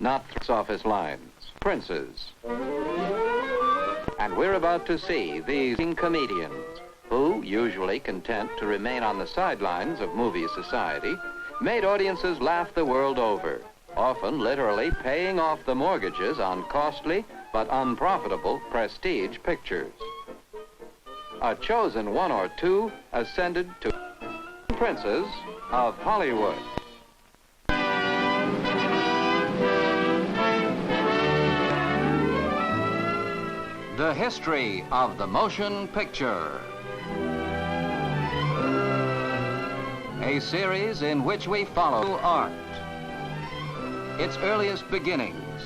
not office lines. Princes. And we're about to see these comedians who, usually content to remain on the sidelines of movie society, made audiences laugh the world over, often literally paying off the mortgages on costly but unprofitable prestige pictures. A chosen one or two ascended to princes of Hollywood. The history of the motion picture. A series in which we follow art, its earliest beginnings,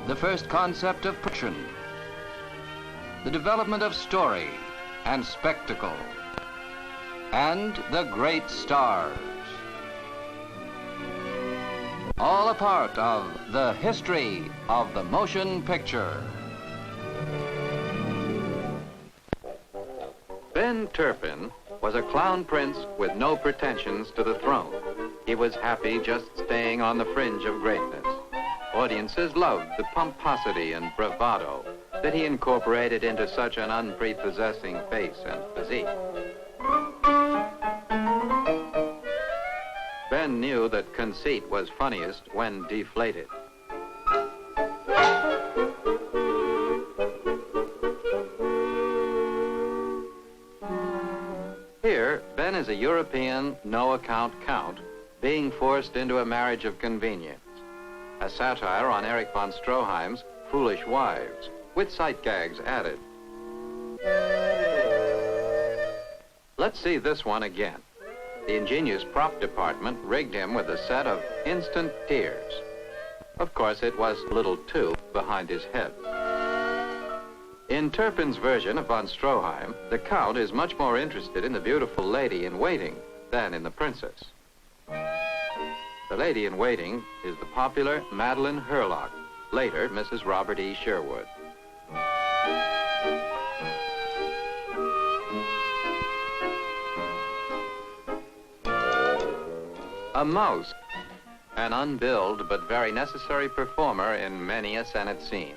the first concept of production, the development of story and spectacle, and the great stars. All a part of the history of the motion picture. Ben Turpin was a clown prince with no pretensions to the throne. He was happy just staying on the fringe of greatness. Audiences loved the pomposity and bravado that he incorporated into such an unprepossessing face and physique. Ben knew that conceit was funniest when deflated. Here, Ben is a European no-account count being forced into a marriage of convenience. A satire on Erich von Stroheim's Foolish Wives, with sight gags added. Let's see this one again. The ingenious prop department rigged him with a set of instant tears. Of course, it was a little too behind his head. In Turpin's version of von Stroheim, the Count is much more interested in the beautiful lady in waiting than in the princess. The lady in waiting is the popular Madeline Herlock, later Mrs. Robert E. Sherwood. A mouse, an unbilled but very necessary performer in many a Senate scene.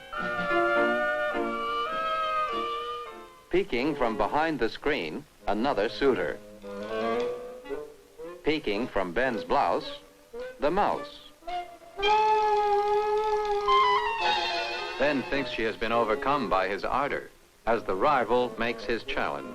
Peeking from behind the screen, another suitor. Peeking from Ben's blouse, the mouse. Ben thinks she has been overcome by his ardor as the rival makes his challenge.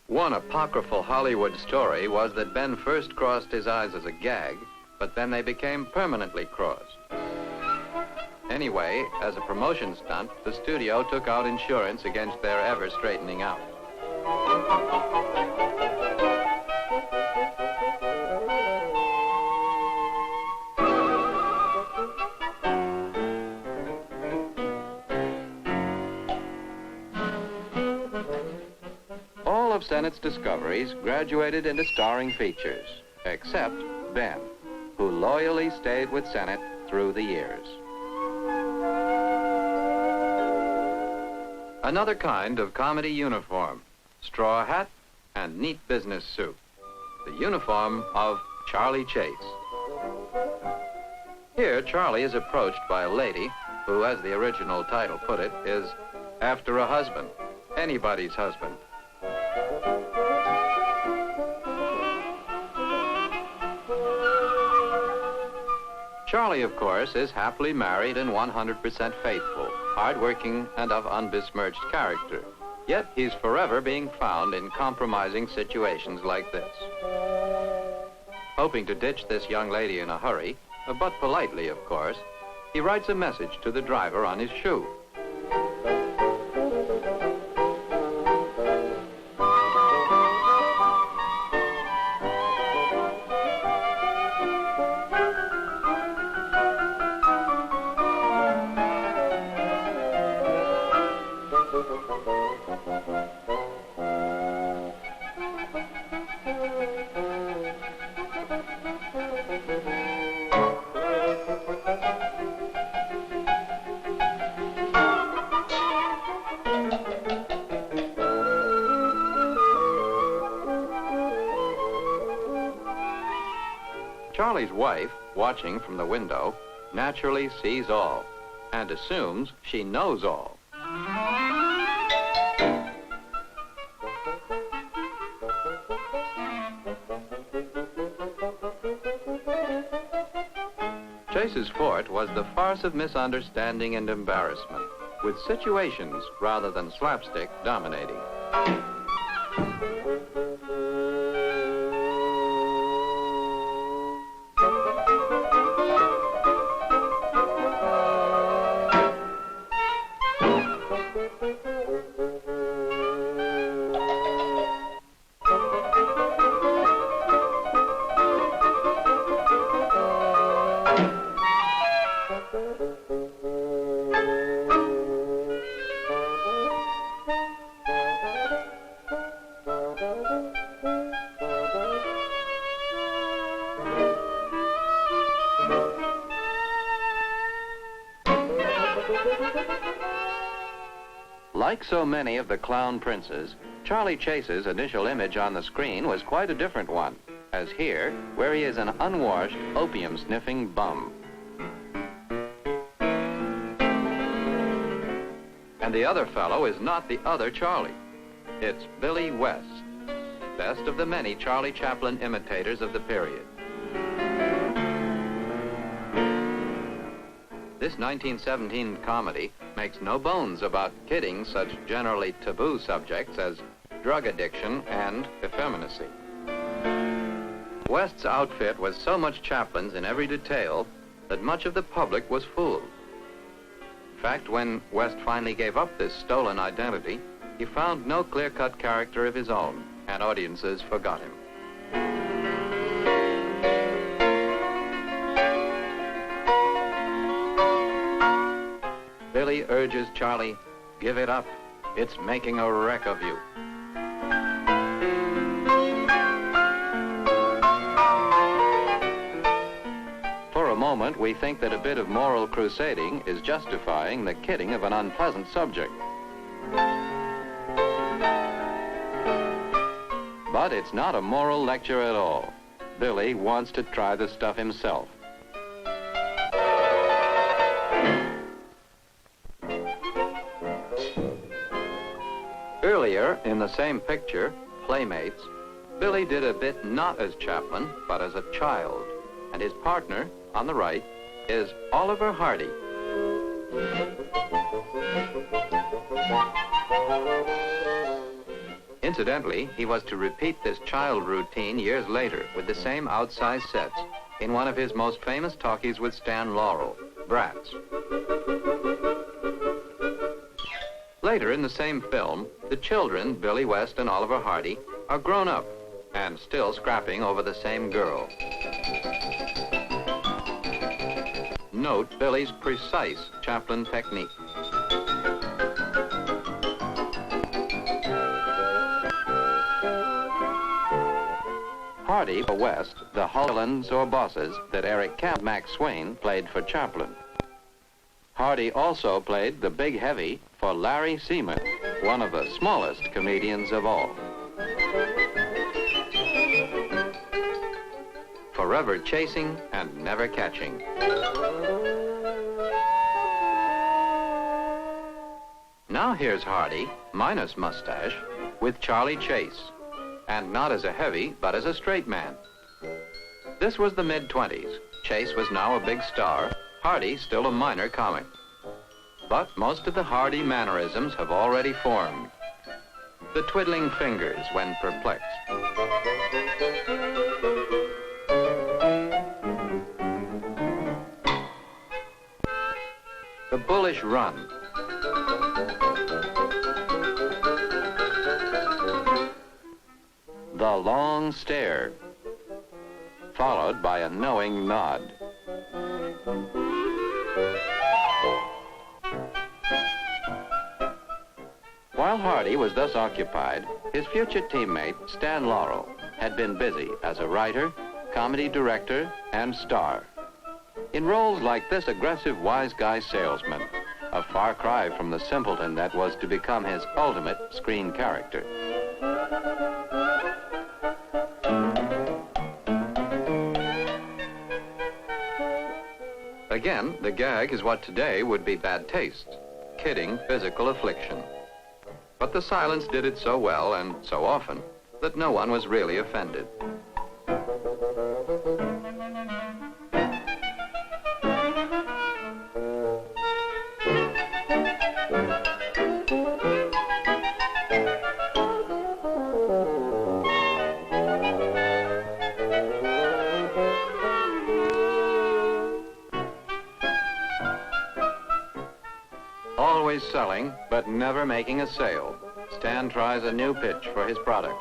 One apocryphal Hollywood story was that Ben first crossed his eyes as a gag, but then they became permanently crossed. Anyway, as a promotion stunt, the studio took out insurance against their ever straightening out. All of Sennett's discoveries graduated into starring features, except Ben, who loyally stayed with Sennett through the years. Another kind of comedy uniform, straw hat and neat business suit. The uniform of Charlie Chase. Here, Charlie is approached by a lady who, as the original title put it, is after a husband, anybody's husband. Charlie, of course, is happily married and 100% faithful, hardworking, and of unbesmirched character. Yet he's forever being found in compromising situations like this. Hoping to ditch this young lady in a hurry, but politely, of course, he writes a message to the driver on his shoe. Charlie's wife, watching from the window, naturally sees all and assumes she knows all. Chase's fort was the farce of misunderstanding and embarrassment, with situations rather than slapstick dominating. Like so many of the clown princes, Charlie Chase's initial image on the screen was quite a different one, as here, where he is an unwashed, opium-sniffing bum. And the other fellow is not the other Charlie. It's Billy West, best of the many Charlie Chaplin imitators of the period. This 1917 comedy makes no bones about kidding such generally taboo subjects as drug addiction and effeminacy. West's outfit was so much Chaplin's in every detail that much of the public was fooled. In fact, when West finally gave up this stolen identity, he found no clear-cut character of his own, and audiences forgot him. Billy urges Charlie, "Give it up. It's making a wreck of you." For a moment, we think that a bit of moral crusading is justifying the kidding of an unpleasant subject. But it's not a moral lecture at all. Billy wants to try the stuff himself. Earlier, in the same picture, Playmates, Billy did a bit not as Chaplin, but as a child. And his partner, on the right, is Oliver Hardy. Incidentally, he was to repeat this child routine years later with the same outsized sets in one of his most famous talkies with Stan Laurel, Bratz. Later in the same film, the children, Billy West and Oliver Hardy, are grown up and still scrapping over the same girl. Note Billy's precise Chaplin technique. Hardy or West, the Hullans or bosses that Eric Max Swain played for Chaplin. Hardy also played the big heavy for Larry Seaman, one of the smallest comedians of all. Forever chasing and never catching. Now here's Hardy, minus mustache, with Charlie Chase, and not as a heavy, but as a straight man. This was the mid-20s. Chase was now a big star, Hardy still a minor comic. But most of the Hardy mannerisms have already formed. The twiddling fingers when perplexed. The bullish run. The long stare, followed by a knowing nod. While Hardy was thus occupied, his future teammate, Stan Laurel, had been busy as a writer, comedy director, and star. In roles like this aggressive wise guy salesman, a far cry from the simpleton that was to become his ultimate screen character. Again, the gag is what today would be bad taste, kidding physical affliction. But the silence did it so well and so often that no one was really offended. Always selling, but never making a sale, Stan tries a new pitch for his product.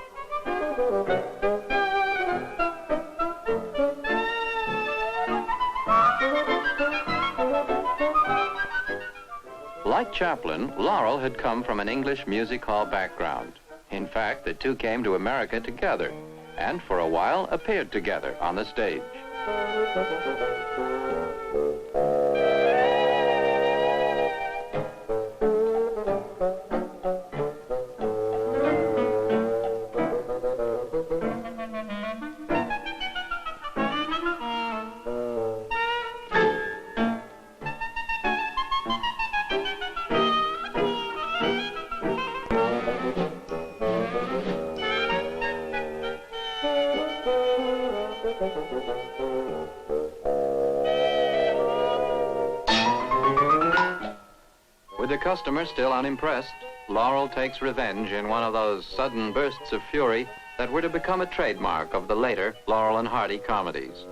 Like Chaplin, Laurel had come from an English music hall background. In fact, the two came to America together, and for a while appeared together on the stage. With the customer still unimpressed, Laurel takes revenge in one of those sudden bursts of fury that were to become a trademark of the later Laurel and Hardy comedies.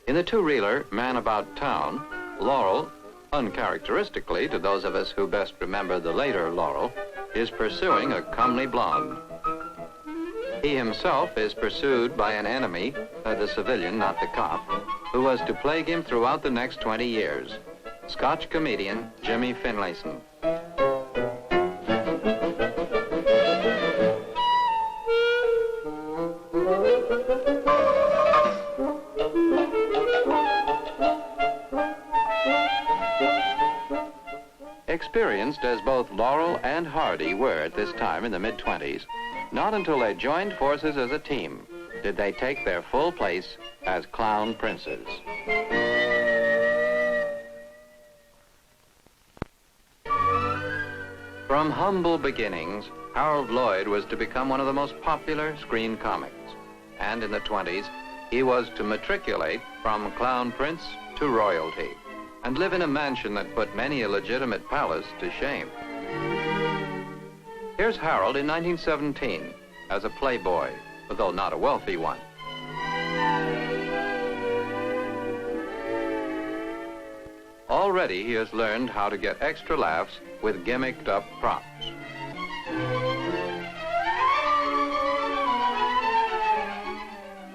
In the two-reeler Man About Town, Laurel, uncharacteristically to those of us who best remember the later Laurel, is pursuing a comely blonde. He himself is pursued by an enemy, the civilian, not the cop, who was to plague him throughout the next 20 years, Scotch comedian Jimmy Finlayson. Experienced as both Laurel and Hardy were at this time in the mid-20s, not until they joined forces as a team did they take their full place as clown princes. From humble beginnings, Harold Lloyd was to become one of the most popular screen comics. And in the 20s, he was to matriculate from clown prince to royalty and live in a mansion that put many a legitimate palace to shame. Here's Harold in 1917 as a playboy, though not a wealthy one. Already he has learned how to get extra laughs with gimmicked up props.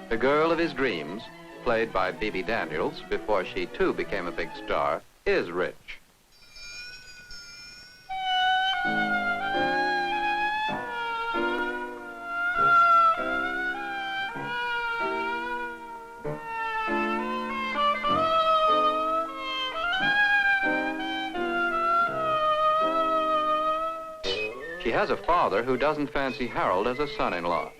The girl of his dreams, played by Bebe Daniels before she too became a big star, is rich. She has a father who doesn't fancy Harold as a son-in-law.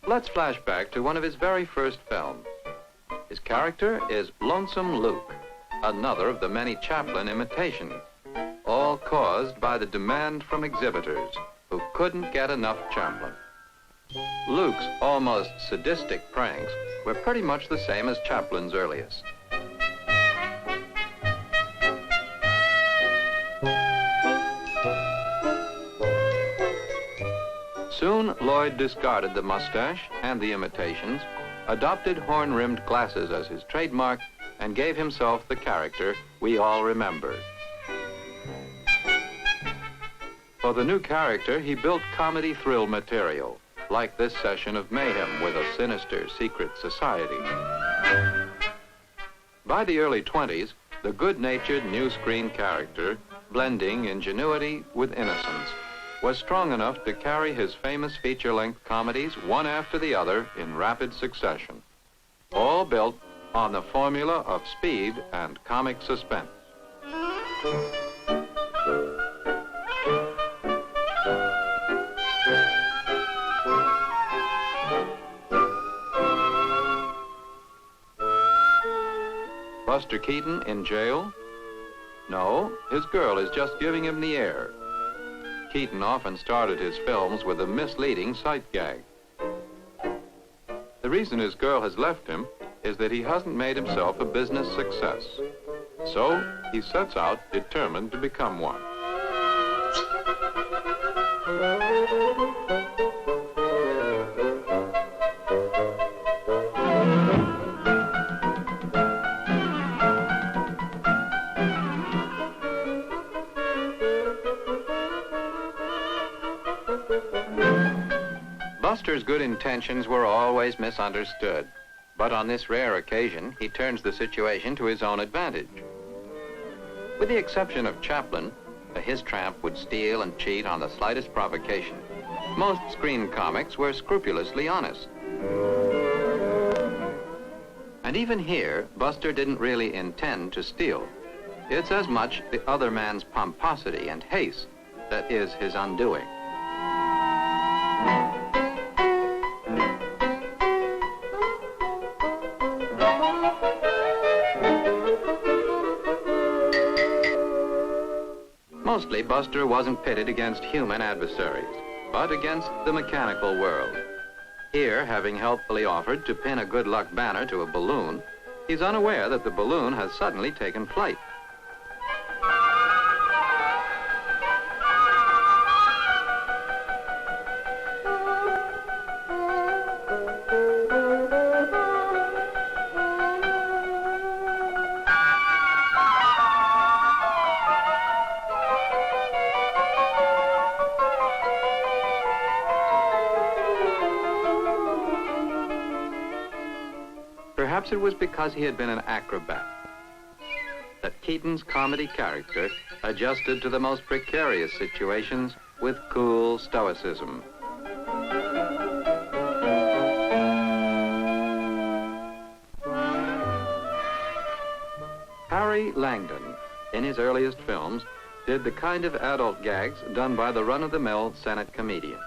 Let's flash back to one of his very first films. His character is Lonesome Luke, another of the many Chaplin imitations, all caused by the demand from exhibitors who couldn't get enough Chaplin. Luke's almost sadistic pranks were pretty much the same as Chaplin's earliest. Soon, Lloyd discarded the mustache and the imitations, adopted horn-rimmed glasses as his trademark, and gave himself the character we all remember. For the new character, he built comedy thrill material, like this session of mayhem with a sinister secret society. By the early 20s, the good-natured new screen character, blending ingenuity with innocence, was strong enough to carry his famous feature-length comedies one after the other in rapid succession, all built on the formula of speed and comic suspense. Buster Keaton in jail? No, his girl is just giving him the air. Keaton often started his films with a misleading sight gag. The reason his girl has left him is that he hasn't made himself a business success. So he sets out determined to become one. Buster's good intentions were always misunderstood, but on this rare occasion, he turns the situation to his own advantage. With the exception of Chaplin, his tramp would steal and cheat on the slightest provocation. Most screen comics were scrupulously honest. And even here, Buster didn't really intend to steal. It's as much the other man's pomposity and haste that is his undoing. Mostly, Buster wasn't pitted against human adversaries, but against the mechanical world. Here, having helpfully offered to pin a good luck banner to a balloon, he's unaware that the balloon has suddenly taken flight. Perhaps it was because he had been an acrobat that Keaton's comedy character adjusted to the most precarious situations with cool stoicism. Harry Langdon, in his earliest films, did the kind of adult gags done by the run-of-the-mill Senate comedian.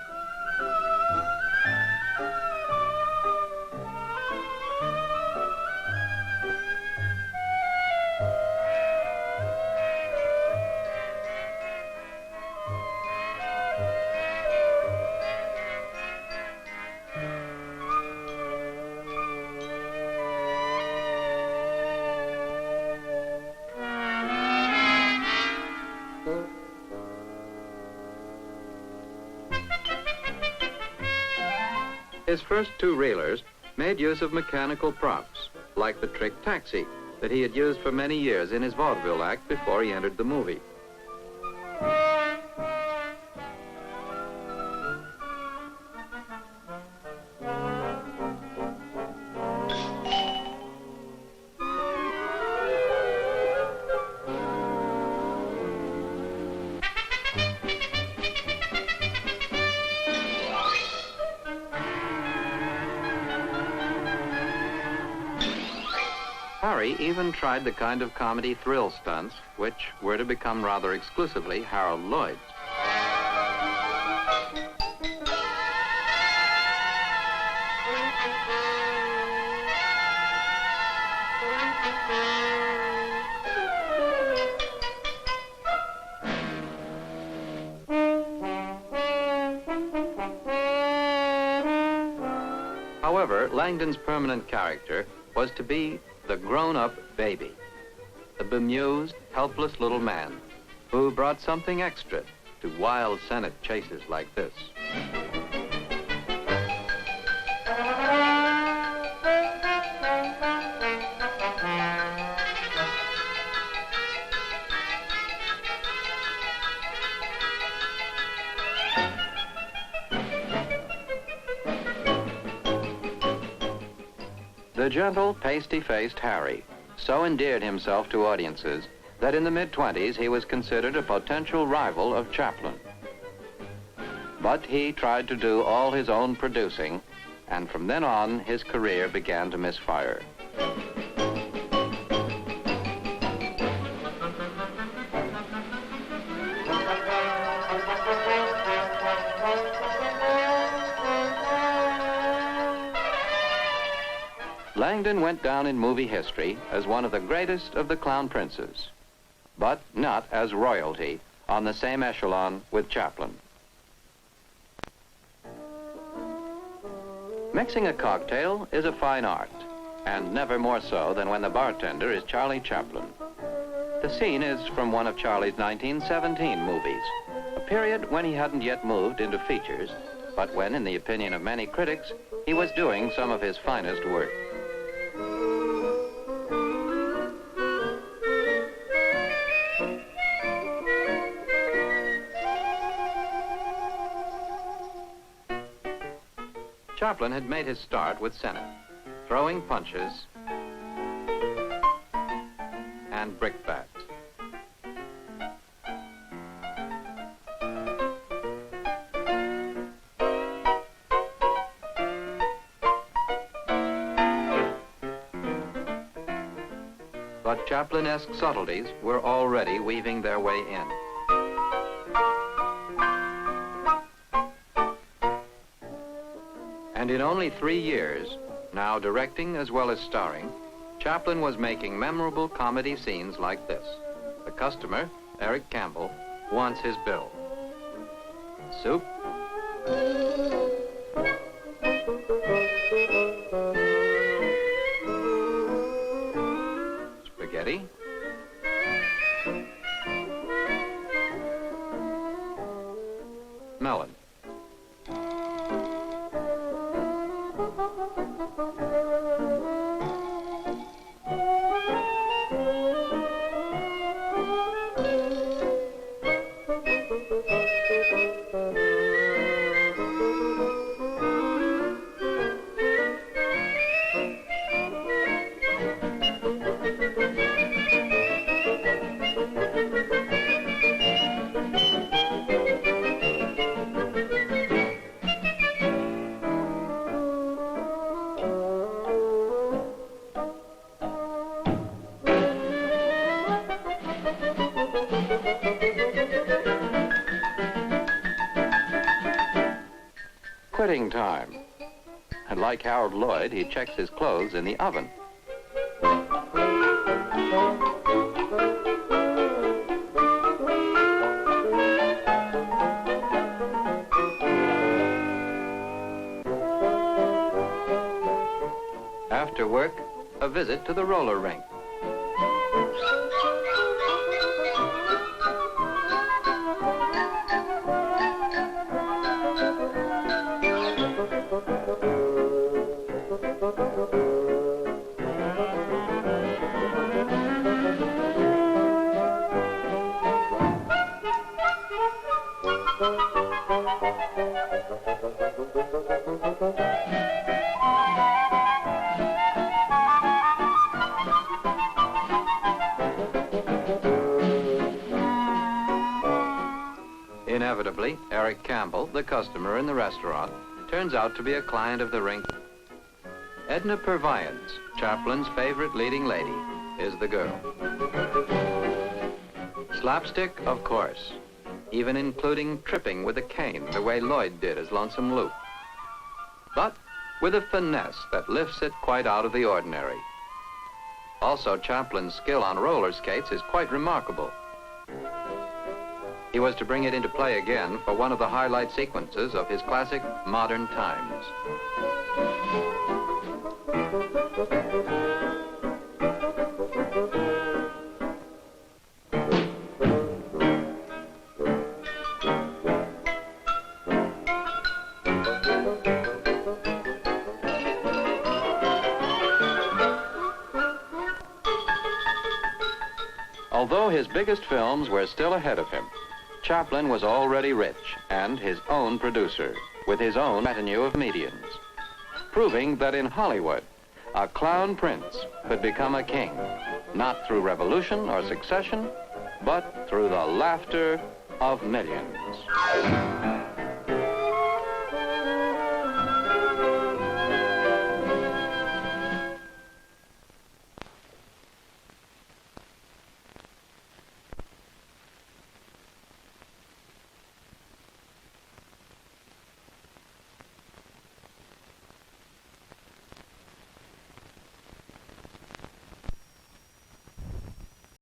His first two reelers made use of mechanical props, like the trick taxi that he had used for many years in his vaudeville act before he entered the movie. Harry even tried the kind of comedy thrill stunts which were to become rather exclusively Harold Lloyd's. However, Langdon's permanent character was to be the grown-up baby, the bemused, helpless little man who brought something extra to wild Senate chases like this. The gentle, pasty-faced Harry so endeared himself to audiences that in the mid-20s he was considered a potential rival of Chaplin. But he tried to do all his own producing, and from then on, his career began to misfire. Langdon went down in movie history as one of the greatest of the clown princes, but not as royalty on the same echelon with Chaplin. Mixing a cocktail is a fine art, and never more so than when the bartender is Charlie Chaplin. The scene is from one of Charlie's 1917 movies, a period when he hadn't yet moved into features, but when, in the opinion of many critics, he was doing some of his finest work. Chaplin had made his start with Senna, throwing punches and brickbats. But Chaplin-esque subtleties were already weaving their way in. And in only 3 years, now directing as well as starring, Chaplin was making memorable comedy scenes like this. The customer, Eric Campbell, wants his bill. Soup. Spaghetti. Melon. Quitting time. And like Harold Lloyd, he checks his clothes in the oven. After work, a visit to the roller rink. Inevitably, Eric Campbell, the customer in the restaurant, turns out to be a client of the rink. Edna Purviance, Chaplin's favorite leading lady, is the girl. Slapstick, of course, even including tripping with a cane the way Lloyd did as Lonesome Lou. But with a finesse that lifts it quite out of the ordinary. Also, Chaplin's skill on roller skates is quite remarkable. He was to bring it into play again for one of the highlight sequences of his classic Modern Times. Although his biggest films were still ahead of him, Chaplin was already rich and his own producer, with his own retinue of comedians, proving that in Hollywood, a clown prince could become a king, not through revolution or succession, but through the laughter of millions.